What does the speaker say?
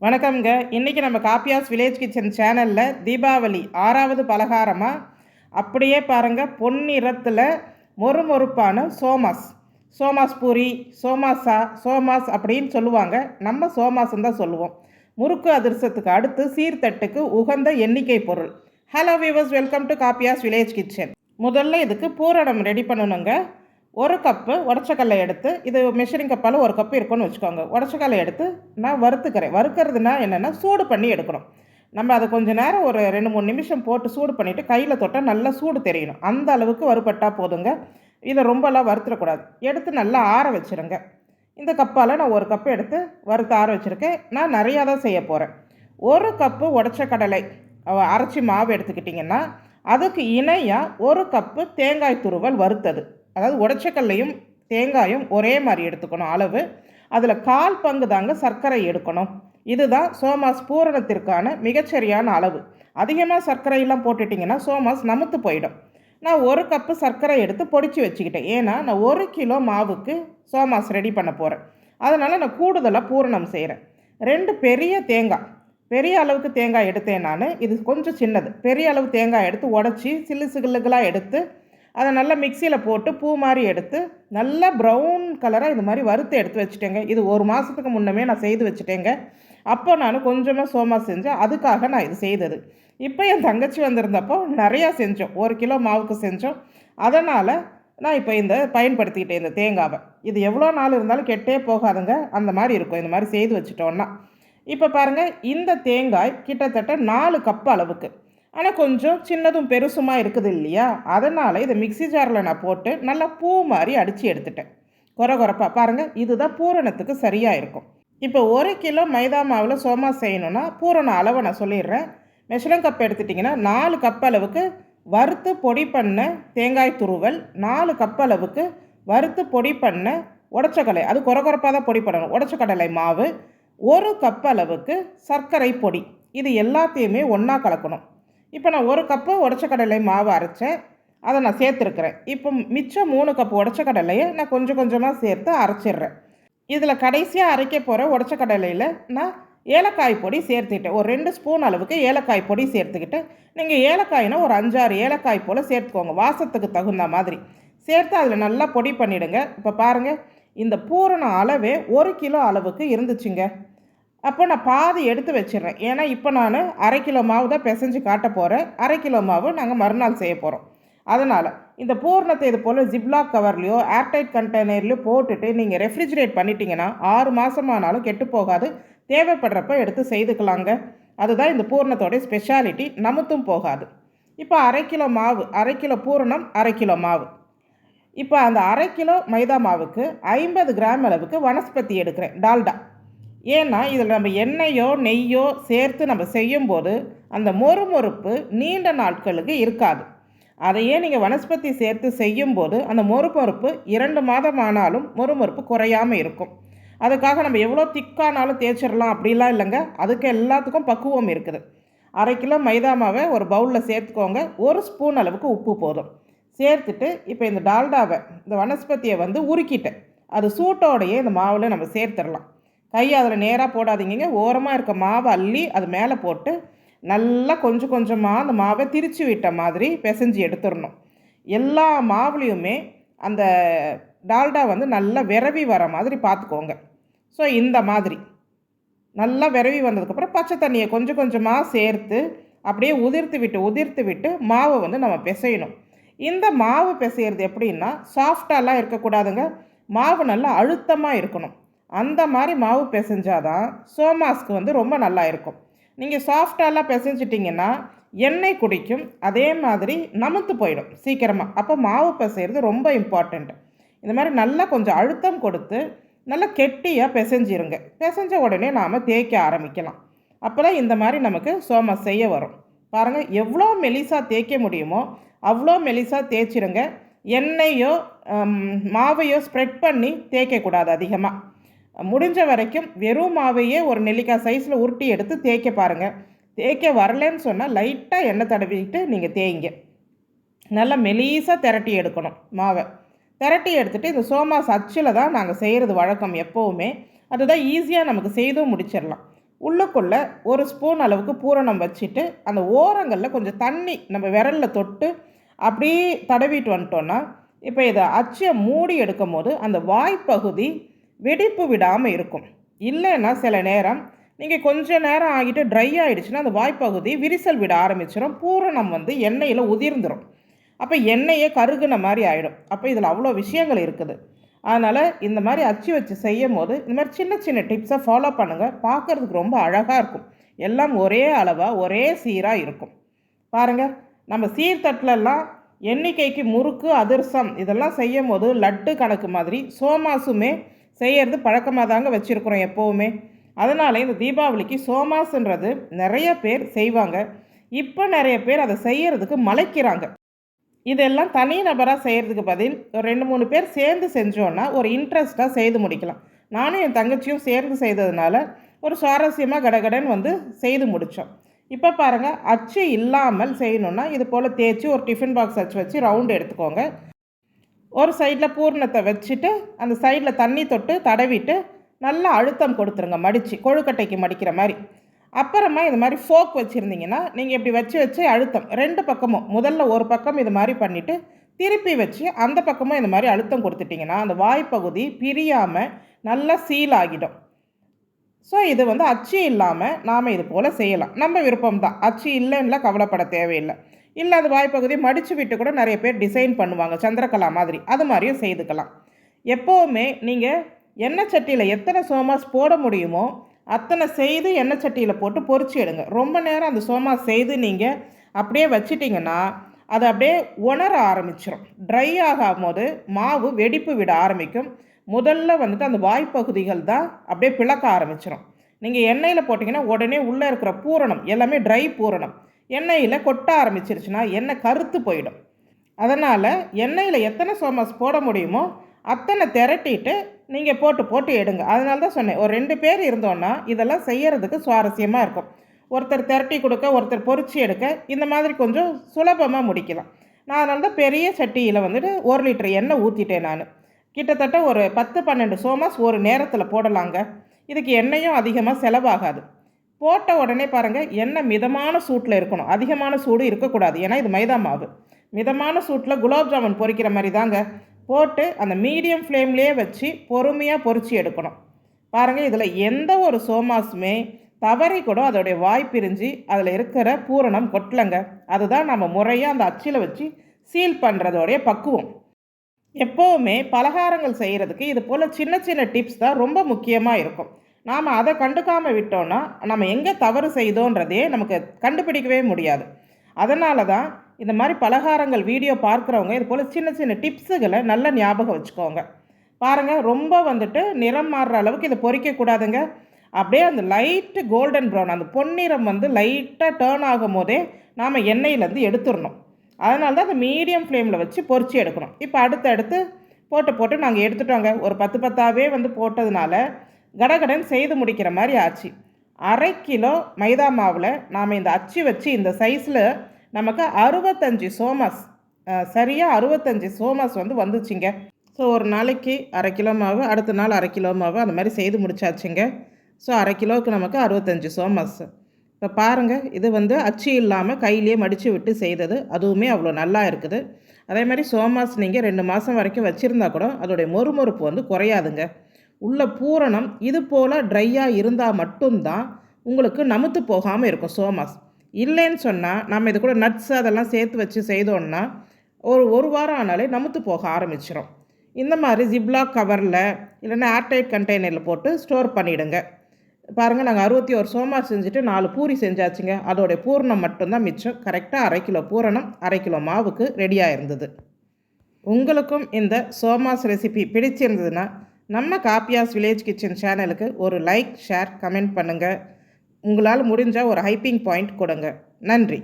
வணக்கம்ங்க. இன்றைக்கி நம்ம காப்பியாஸ் வில்லேஜ் கிச்சன் சேனலில் தீபாவளி 6வது பலகாரமாக அப்படியே பாருங்கள், பொன்னிறத்தில் மொறுமொறுப்பான சோமாஸ் பூரி, சோமாஸ் அப்படின்னு சொல்லுவாங்க. நம்ம சோமாஸ்ன்னு தான் சொல்லுவோம். முறுக்கு அதிரசத்துக்கு அடுத்து சீர்தட்டுக்கு உகந்த எண்ணிக்கை பொருள். Hello viewers, welcome to காப்பியாஸ் village kitchen. முதல்ல இதுக்கு பூரணம் ரெடி பண்ணணுங்க. 1 கப்பு உடச்சக்கல்லை எடுத்து, இது மெஷரிங் கப்பால் 1 கப்பு இருக்குன்னு வச்சுக்கோங்க. உடச்சக்கல்லை எடுத்து நான் வறுத்துக்கிறேன். வறுக்கிறதுனா என்னென்னா, சூடு பண்ணி எடுக்கணும். நம்ம அதை கொஞ்சம் நேரம் ஒரு 2-3 நிமிஷம் போட்டு சூடு பண்ணிவிட்டு கையில் தொட்டால் நல்லா சூடு தெரியணும். அந்த அளவுக்கு வறுபட்டால் போதுங்க. இதை ரொம்பலாம் வறுத்துடக்கூடாது. எடுத்து நல்லா ஆற வச்சுருங்க. இந்த கப்பால் நான் 1 கப்பு எடுத்து வறுத்து ஆற வச்சுருக்கேன். நான் நிறையா தான் செய்ய போகிறேன். 1 கப்பு உடச்ச கடலை அரைச்சி மாவு எடுத்துக்கிட்டிங்கன்னா, அதுக்கு இணையாக 1 கப்பு தேங்காய் துருவல் வறுத்தது. அதாவது உடச்சக்கல்லையும் தேங்காயும் ஒரே மாதிரி எடுத்துக்கணும் அளவு. அதில் 1/4 பங்கு தாங்க சர்க்கரை எடுக்கணும். இதுதான் சோமாஸ் பூரணத்திற்கான மிகச்சரியான அளவு. அதிகமாக சர்க்கரையெல்லாம் போட்டுட்டிங்கன்னா சோமாஸ் நமுத்து போயிடும். நான் 1 கப்பு சர்க்கரை எடுத்து பொடிச்சு வச்சுக்கிட்டேன். ஏன்னா நான் 1 கிலோ மாவுக்கு சோமாஸ் ரெடி பண்ண போகிறேன். அதனால் நான் கூடுதலாக பூரணம் செய்கிறேன். 2 பெரிய தேங்காய், பெரிய அளவுக்கு தேங்காய் எடுத்தேன் நான். இது கொஞ்சம் சின்னது. பெரிய அளவு தேங்காய் எடுத்து உடச்சி சில்லுகளாக எடுத்து அதை நல்லா மிக்சியில் போட்டு பூ மாதிரி எடுத்து நல்லா ப்ரௌன் கலராக இது மாதிரி வறுத்து எடுத்து வச்சுட்டேங்க. இது 1 மாதத்துக்கு முன்னமே நான் செய்து வச்சுட்டேங்க. அப்போ நான் கொஞ்சமாக சோமாஸ் செஞ்சேன். அதுக்காக நான் இது செய்தது. இப்போ என் தங்கச்சி வந்திருந்தப்போ நிறையா செஞ்சோம். 1 கிலோ மாவுக்கு செஞ்சோம். அதனால் நான் இப்போ இந்த பயன்படுத்திக்கிட்டேன் இந்த தேங்காவை. இது எவ்வளோ நாள் இருந்தாலும் கெட்டே போகாதுங்க. அந்த மாதிரி இருக்கும் இந்த மாதிரி செய்து வச்சுட்டோன்னா. இப்போ பாருங்கள், இந்த தேங்காய் கிட்டத்தட்ட 4 கப்பு அளவுக்கு. ஆனால் கொஞ்சம் சின்னதும் பெருசுமா இருக்குது இல்லையா, அதனால் இதை மிக்சி ஜாரில் நான் போட்டு நல்லா பூ மாதிரி அடித்து எடுத்துட்டேன். கொரப்பாக பாருங்கள், இதுதான் பூரணத்துக்கு சரியாக இருக்கும். இப்போ 1 கிலோ மைதா மாவில் சோமாஸ் செய்யணுன்னா பூரண அளவை நான் சொல்லிடுறேன். மெஷரிங் கப் எடுத்துட்டிங்கன்னா 4 கப் அளவுக்கு வறுத்து பொடி பண்ண தேங்காய் துருவல், 4 கப் அளவுக்கு வறுத்து பொடி பண்ண உடச்சக்கடலை, அது கொரப்பாக தான் பொடி பண்ணணும், உடச்சக்கடலை மாவு, 1 கப் அளவுக்கு சர்க்கரை பொடி. இது எல்லாத்தையுமே ஒன்றா கலக்கணும். இப்போ நான் 1 கப்பு உடச்சக்கடலை மாவு அரைச்சேன், அதை நான் சேர்த்துருக்குறேன். இப்போ மிச்சம் 3 கப்பு உடச்சக்கடலையை நான் கொஞ்சம் கொஞ்சமாக சேர்த்து அரைச்சிடுறேன். இதில் கடைசியாக அரைக்க போகிற உடச்சக்கடலையில் நான் ஏலக்காய் பொடி சேர்த்துக்கிட்டேன். ஒரு 2 ஸ்பூன் அளவுக்கு ஏலக்காய் பொடி சேர்த்துக்கிட்டு, நீங்கள் ஏலக்காய்னா ஒரு 5-6 ஏலக்காய் போல் சேர்த்துக்கோங்க, வாசத்துக்கு தகுந்த மாதிரி சேர்த்து அதில் நல்லா பொடி பண்ணிவிடுங்க. இப்போ பாருங்கள், இந்த பூரண அளவே 1 கிலோ அளவுக்கு இருந்துச்சுங்க. அப்போ நான் பாதி எடுத்து வச்சிடுறேன். ஏன்னா இப்போ நான் 1/2 கிலோ மாவு தான் பிசைஞ்சு காட்ட போகிறேன். 1/2 கிலோ மாவு நாங்கள் மறுநாள் செய்ய போகிறோம். அதனால் இந்த பூரணத்தை இது போல் ஜிப்லாக் கவர்லையோ ஏர்டைட் கண்டெய்னர்லையோ போட்டுட்டு நீங்கள் ரெஃப்ரிஜிரேட் பண்ணிட்டீங்கன்னா 6 மாதமானாலும் கெட்டு போகாது. தேவைப்படுறப்ப எடுத்து செய்துக்கலாங்க. அதுதான் இந்த பூரணத்தோடைய ஸ்பெஷாலிட்டி, நமுத்தும் போகாது. இப்போ 1/2 கிலோ மாவு, 1/2 கிலோ பூரணம், 1/2 கிலோ மாவு. இப்போ அந்த 1/2 கிலோ மைதா மாவுக்கு 50 கிராம் அளவுக்கு வனஸ்பதி எடுக்கிறேன், டால்டா. ஏன்னா இதில் நம்ம எண்ணெயோ நெய்யோ சேர்த்து நம்ம செய்யும்போது அந்த மொறுமொறுப்பு நீண்ட நாட்களுக்கு இருக்காது. அதையே நீங்கள் வனஸ்பதி சேர்த்து செய்யும்போது அந்த மொறுமொறுப்பு 2 மாதம் ஆனாலும் மொறுமொறுப்பு குறையாமல் இருக்கும். அதுக்காக நம்ம எவ்வளோ திக்கானாலும் தேய்ச்சிடலாம் அப்படிலாம் இல்லைங்க. அதுக்கு எல்லாத்துக்கும் பக்குவம் இருக்குது. 1/2 கிலோ மைதா மாவை ஒரு பவுலில் சேர்த்துக்கோங்க. 1 ஸ்பூன் அளவுக்கு உப்பு போதும். சேர்த்துட்டு இப்போ இந்த டால்டாவை, இந்த வனஸ்பதியை உருக்கிட்டேன். அது சூட்டோடையே இந்த மாவில் நம்ம சேர்த்துடலாம். கையை அதில் நேராக போடாதீங்க. ஓரமாக இருக்க மாவை அள்ளி அது மேலே போட்டு நல்லா கொஞ்சம் கொஞ்சமாக அந்த மாவை திரிச்சு விட்ட மாதிரி பிசைஞ்சு எடுத்துடணும். எல்லா மாவுலேயுமே அந்த டால்டா நல்லா விரவி வர மாதிரி பார்த்துக்கோங்க. ஸோ இந்த மாதிரி நல்லா விரவி வந்ததுக்கப்புறம் பச்சை தண்ணியை கொஞ்சம் கொஞ்சமாக சேர்த்து அப்படியே உதிர்த்து விட்டு மாவை நம்ம பிசையணும். இந்த மாவு பிசையிறது எப்படின்னா, சாஃப்டாலாம் இருக்கக்கூடாதுங்க. மாவு நல்லா அழுத்தமாக இருக்கணும். அந்த மாதிரி மாவு பிசைஞ்சாதான் சோமாஸ்க்கு ரொம்ப நல்லா இருக்கும். நீங்கள் சாஃப்டாலாம் பிசைஞ்சிட்டிங்கன்னா எண்ணெய் குடிக்கும், அதே மாதிரி நமுத்து போயிடும் சீக்கிரமாக. அப்போ மாவு பிசைகிறது ரொம்ப இம்பார்ட்டண்ட். இந்த மாதிரி நல்லா கொஞ்சம் அழுத்தம் கொடுத்து நல்லா கெட்டியாக பிசைஞ்சிருங்க. பிசைஞ்ச உடனே நாம் தேய்க்க ஆரம்பிக்கலாம். அப்போ தான் இந்த மாதிரி நமக்கு சோமாஸ் செய்ய வரும். பாருங்கள், எவ்வளோ மெலிசாக தேய்க்க முடியுமோ அவ்வளோ மெலிசாக தேய்ச்சிருங்க. எண்ணெயோ மாவையோ ஸ்ப்ரெட் பண்ணி தேய்க்கக்கூடாது அதிகமாக. முடிஞ்ச வரைக்கும் வெறும் மாவையே ஒரு நெல்லிக்காய் சைஸில் உருட்டி எடுத்து தேய்க்க பாருங்கள். தேய்க்க வரலன்னு சொன்னால் லைட்டாக எண்ணெய் தடவிட்டு நீங்கள் தேய்ங்க. நல்லா மெலீஸாக திரட்டி எடுக்கணும் மாவை. திரட்டி எடுத்துகிட்டு இந்த சோமாஸ் அச்சில் தான் நாங்கள் செய்கிறது வழக்கம் எப்போவுமே. அதுதான் ஈஸியாக நமக்கு செய்தும் முடிச்சிடலாம். உள்ளுக்குள்ளே ஒரு ஸ்பூன் அளவுக்கு பூரணம் வச்சுட்டு அந்த ஓரங்களில் கொஞ்சம் தண்ணி நம்ம விரலில் தொட்டு அப்படியே தடவிட்டு வந்துட்டோன்னா இப்போ இதை அச்சியை மூடி எடுக்கும் போது அந்த வாய்ப்பகுதி வெடிப்பு விடாமல் இருக்கும். இல்லைன்னா சில நேரம் நீங்கள் கொஞ்சம் நேரம் ஆகிட்டு ட்ரை ஆகிடுச்சுன்னா அந்த வாய்ப்பகுதி விரிசல் விட ஆரம்பிச்சிடும். பூரணம் வந்து எண்ணெயில் உதிர்ந்துடும். அப்போ எண்ணெயே கருகுன மாதிரி ஆகிடும். அப்போ இதில் அவ்வளோ விஷயங்கள் இருக்குது. அதனால் இந்த மாதிரி அச்சு வச்சு செய்யும் போது இந்த மாதிரி சின்ன சின்ன டிப்ஸை ஃபாலோ பண்ணுங்கள். பார்க்குறதுக்கு ரொம்ப அழகாக இருக்கும். எல்லாம் ஒரே அளவாக ஒரே சீராக இருக்கும். பாருங்கள், நம்ம சீர்தட்டிலெல்லாம் எண்ணிக்கைக்கு முறுக்கு, அதிரசம் இதெல்லாம் செய்யும் போது லட்டு கணக்கு மாதிரி சோமாஸுமே செய்கிறது பழக்கமாக தாங்க வச்சுருக்குறோம் எப்போவுமே. அதனால் இந்த தீபாவளிக்கு சோமாஸுன்றது நிறைய பேர் செய்வாங்க. இப்போ நிறைய பேர் அதை செய்கிறதுக்கு மலைக்கிறாங்க. இதெல்லாம் தனி நபராக செய்கிறதுக்கு பதில் ஒரு 2-3 பேர் சேர்ந்து செஞ்சோன்னா ஒரு இன்ட்ரெஸ்ட்டாக செய்து முடிக்கலாம். நானும் என் தங்கச்சியும் சேர்ந்து செய்ததுனால ஒரு சுவாரஸ்யமாக கடகடன்னு வந்து செய்து முடித்தோம். இப்போ பாருங்கள், அச்சு இல்லாமல் செய்யணுன்னா இது போல் தேய்ச்சி ஒரு டிஃபன் பாக்ஸ் அச்சு வச்சு ரவுண்டு எடுத்துக்கோங்க. ஒரு சைடில் பூரணத்தை வச்சுட்டு அந்த சைடில் தண்ணி தொட்டு தடவிட்டு நல்லா அழுத்தம் கொடுத்துருங்க, மடித்து கொழுக்கட்டைக்கு மடிக்கிற மாதிரி. அப்புறமா இது மாதிரி ஃபோக் வச்சுருந்தீங்கன்னா நீங்கள் இப்படி வச்சு அழுத்தம் 2 பக்கமும் முதல்ல ஒரு பக்கம் இது மாதிரி பண்ணிவிட்டு திருப்பி வச்சு அந்த பக்கமும் இந்த மாதிரி அழுத்தம் கொடுத்துட்டிங்கன்னா அந்த வாய்ப்பகுதி பிரியாமல் நல்லா சீல் ஆகிடும். ஸோ இது வந்து அச்சு இல்லாமல் நாம் இது போல் செய்யலாம். நம்ம விருப்பம்தான். அச்சு இல்லைன்னா கவலைப்பட தேவையில்லை. இல்லை அது வாய்ப்பகுதி மடித்து விட்டு கூட நிறைய பேர் டிசைன் பண்ணுவாங்க, சந்திரகலா மாதிரி. அது மாதிரியும் செய்துக்கலாம். எப்போவுமே நீங்கள் எண்ணெய் சட்டியில் எத்தனை சோமாஸ் போட முடியுமோ அத்தனை செய்து எண்ணெய் சட்டியில் போட்டு பொரிச்சு எடுங்க. ரொம்ப நேரம் அந்த சோமாஸ் செய்து நீங்கள் அப்படியே வச்சிட்டிங்கன்னா அது அப்படியே உணர ஆரம்பிச்சிடும். ட்ரை ஆகும் போது மாவு வெடிப்பு விட ஆரம்பிக்கும். முதல்ல வந்துட்டு அந்த வாய்ப்பகுதிகள் தான் அப்படியே பிளக்க ஆரம்பிச்சிடும். நீங்கள் எண்ணெயில் போட்டிங்கன்னா உடனே உள்ளே இருக்கிற பூரணம் எல்லாமே ட்ரை பூரணம் எண்ணெயில் கொட்ட ஆரம்பிச்சிருச்சுன்னா எண்ணெய் கருத்து போயிடும். அதனால் எண்ணெயில் எத்தனை சோமாஸ் போட முடியுமோ அத்தனை திரட்டிட்டு நீங்கள் போட்டு எடுங்க. அதனால தான் சொன்னேன், ஒரு 2 பேர் இருந்தோன்னா இதெல்லாம் செய்கிறதுக்கு சுவாரஸ்யமாக இருக்கும். ஒருத்தர் திரட்டி கொடுக்க, ஒருத்தர் பொரிச்சு எடுக்க, இந்த மாதிரி கொஞ்சம் சுலபமாக முடிக்கலாம். நான் அதனால தான் பெரிய சட்டியில் வந்துட்டு 1 லிட்டர் எண்ணெய் ஊற்றிட்டேன். நான் கிட்டத்தட்ட ஒரு 10-12 சோமாஸ் ஒரு நேரத்தில் போடலாங்க. இதுக்கு எண்ணெயும் அதிகமாக செலவாகாது. போட்ட உடனே பாருங்கள், எண்ணெய் மிதமான சூட்டில் இருக்கணும். அதிகமான சூடு இருக்கக்கூடாது. ஏன்னா இது மைதா மாவு. மிதமான சூட்டில் குலாப் ஜாமுன் பொரிக்கிற மாதிரி தாங்க போட்டு அந்த மீடியம் ஃப்ளேம்லேயே வச்சு பொறுமையாக பொரிச்சு எடுக்கணும். பாருங்கள், இதில் எந்த ஒரு சோமாஸுமே தவறி கூட அதோடைய வாய் பிரிஞ்சு அதில் இருக்கிற பூரணம் கொட்டலைங்க. அதுதான் நம்ம முறையாக அந்த அச்சில் வச்சு சீல் பண்ணுறதோடைய பக்குவம். எப்போவுமே பலகாரங்கள் செய்கிறதுக்கு இது போல் சின்ன சின்ன டிப்ஸ் தான் ரொம்ப முக்கியமாக இருக்கும். நாம் அதை கண்டுக்காமல் விட்டோன்னா நம்ம எங்கே தவறு செய்தோன்றதே நமக்கு கண்டுபிடிக்கவே முடியாது. அதனால தான் இந்த மாதிரி பலகாரங்கள் வீடியோ பார்க்குறவங்க இது போல் சின்ன சின்ன டிப்ஸுகளை நல்லா ஞாபகம் வச்சுக்கோங்க. பாருங்கள், ரொம்ப வந்துட்டு நிறம் மாறுற அளவுக்கு இதை பொரிக்கக்கூடாதுங்க. அப்படியே அந்த லைட்டு கோல்டன் ப்ரௌன் அந்த பொன்னிறம் வந்து லைட்டாக டேர்ன் ஆகும் போதே நாம் எண்ணெயிலேருந்து எடுத்துடணும். அதனால தான் அந்த மீடியம் ஃப்ளேமில் வச்சு பொரிச்சு எடுக்கணும். இப்போ அடுத்து போட்டு நாங்கள் எடுத்துட்டோங்க. ஒரு 10 வந்து போட்டதுனால கடகடன் செய்து முடிக்கிற மாதிரி ஆச்சு. 1/2 கிலோ மைதா மாவில் நாம் இந்த அச்சு வச்சு இந்த சைஸில் நமக்கு 65 சோமாஸ், சரியாக 65 சோமாஸ் வந்துச்சுங்க. ஸோ ஒரு நாளைக்கு 1/2 கிலோ மாவு, அடுத்த நாள் 1/2 கிலோ மாவு, அந்த மாதிரி செய்து முடிச்சாச்சுங்க. ஸோ 1/2 கிலோவுக்கு நமக்கு 65 சோமாஸ். இப்போ பாருங்கள், இது அச்சு இல்லாமல் கையிலேயே மடித்து விட்டு செய்தது. அதுவுமே அவ்வளோ நல்லா இருக்குது. அதே மாதிரி சோமாஸ் நீங்கள் 2 மாதம் வரைக்கும் வச்சுருந்தா கூட அதோடைய மொறுமொறுப்பு குறையாதுங்க. உள்ள பூரணம் இது போல் ட்ரையாக இருந்தால் மட்டும்தான் உங்களுக்கு நமுத்து போகாமல் இருக்கும் சோமாஸ். இல்லைன்னு சொன்னால் நம்ம இது கூட நட்ஸ் அதெல்லாம் சேர்த்து வச்சு செய்தோன்னா ஒரு வாரம் ஆனாலே நமுத்து போக ஆரம்பிச்சிடும். இந்த மாதிரி ஜிப்லாக் கவரில் இல்லைன்னா ஏர்டைட் கண்டெய்னரில் போட்டு ஸ்டோர் பண்ணிவிடுங்க. பாருங்கள், நாங்கள் 61 சோமாஸ் செஞ்சுட்டு 4 பூரி செஞ்சாச்சுங்க. அதோடைய பூரணம் மட்டும்தான் மிச்சம். கரெக்டாக 1/2 கிலோ பூரணம் 1/2 கிலோ மாவுக்கு ரெடியாக இருந்தது. உங்களுக்கும் இந்த சோமாஸ் ரெசிபி பிடிச்சிருந்ததுன்னா நம்ம காப்பியாஸ் வில்லேஜ் கிச்சன் சேனலுக்கு ஒரு லைக், ஷேர், கமெண்ட் பண்ணுங்கள். உங்களால் முடிஞ்சால் ஒரு ஹைப்பிங் பாயிண்ட் கொடுங்க. நன்றி.